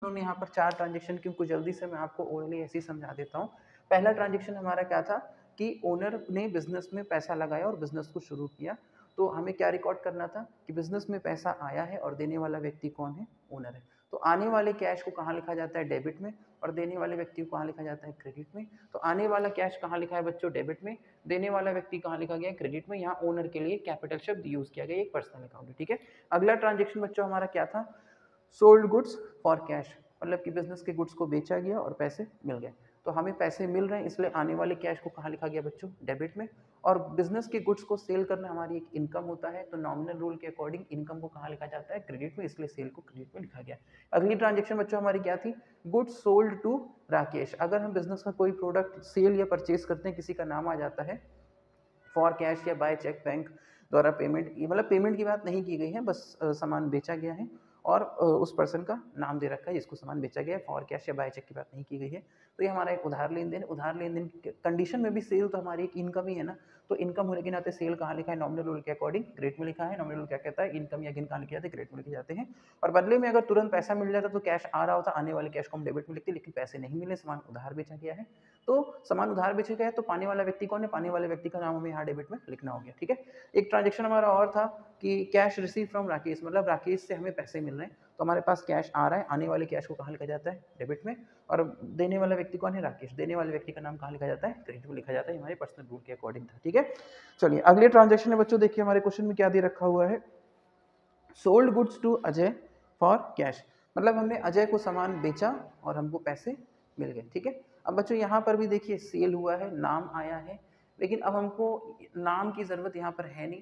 उन्होंने यहाँ पर 4 ट्रांजेक्शन क्योंकि जल्दी से मैं आपको ओरली ऐसे ही समझा देता हूँ। पहला ट्रांजेक्शन हमारा क्या था कि ओनर ने बिज़नेस में पैसा लगाया और बिज़नेस को शुरू किया। तो हमें क्या रिकॉर्ड करना था कि बिज़नेस में पैसा आया है और देने वाला व्यक्ति कौन है? ओनर है। तो आने वाले कैश को कहाँ लिखा जाता है? डेबिट में। और देने वाले व्यक्ति को कहाँ लिखा जाता है? क्रेडिट में। तो आने वाला कैश कहाँ लिखा है बच्चों? डेबिट में। देने वाला व्यक्ति कहाँ लिखा गया है? क्रेडिट में। यहाँ ओनर के लिए कैपिटल शब्द यूज़ किया गया, एक पर्सनल अकाउंट है, ठीक है। अगला ट्रांजेक्शन बच्चों हमारा क्या था? सोल्ड गुड्स फॉर कैश, मतलब कि बिजनेस के गुड्स को बेचा गया और पैसे मिल गए। तो हमें पैसे मिल रहे हैं इसलिए आने वाले कैश को कहाँ लिखा गया बच्चों? डेबिट में। और बिजनेस के गुड्स को सेल करना हमारी एक इनकम होता है, तो नॉमिनल रूल के अकॉर्डिंग इनकम को कहाँ लिखा जाता है? क्रेडिट में, इसलिए सेल को क्रेडिट में लिखा गया। अगली ट्रांजेक्शन बच्चों हमारी क्या थी? Goods sold to Rakesh. अगर हम बिजनेस में कोई प्रोडक्ट सेल या परचेज करते हैं, किसी का नाम आ जाता है फॉर कैश या बाय चेक बैंक द्वारा पेमेंट, ये मतलब पेमेंट की बात नहीं की गई है, बस सामान बेचा गया है और उस पर्सन का नाम दे रखा है जिसको सामान बेचा गया है, फॉर कैश या बाय चेक की बात नहीं की गई है। तो ये हमारा एक उधार लेन देन, उधार लेन देन कंडीशन में भी सेल तो हमारी एक इनकम ही है ना। तो इनकम होने के नाते सेल कहाँ लिखा है? नॉमिनल रूल के अकॉर्डिंग क्रेडिट में लिखा है। नॉमिनल रूल क्या कहता है? इनकम या गेन कहाँ लिखे जाते हैं? क्रेडिट में लिखे जाते हैं। और बदले में अगर तुरंत पैसा मिल जाता तो कैश आ रहा होता, आने वाले कैश को हम डेबिट में लिखते, लेकिन पैसे नहीं मिले, सामान उधार बेचा गया है। तो सामान उधार बेचा गया है, तो पाने वाला व्यक्ति कौन है? पाने वाले व्यक्ति का नाम हमें यहाँ डेबिट में लिखना हो गया, ठीक है। एक ट्रांजेक्शन हमारा और था कि कैश रिसीव फ्रॉम राकेश, मतलब राकेश से हमें पैसे मिल रहे हैं, तो हमारे पास कैश आ रहा है, आने वाले कैश को कहाँ लिखा जाता है? डेबिट में। और देने वाला व्यक्ति कौन है? राकेश। देने वाले व्यक्ति का नाम कहाँ लिखा जाता है? क्रेडिट में लिखा जाता है। हमारे पर्सनल रूल के अकॉर्डिंग था, ठीक है। चलिए अगले ट्रांजेक्शन है बच्चों, देखिए हमारे क्वेश्चन में क्या दे रखा हुआ है? Sold goods to Ajay for cash, मतलब हमने अजय को सामान बेचा और हमको पैसे मिल गए, ठीक है। अब बच्चों यहाँ पर भी देखिए सेल हुआ है, नाम आया है, लेकिन अब हमको नाम की ज़रूरत यहाँ पर है नहीं।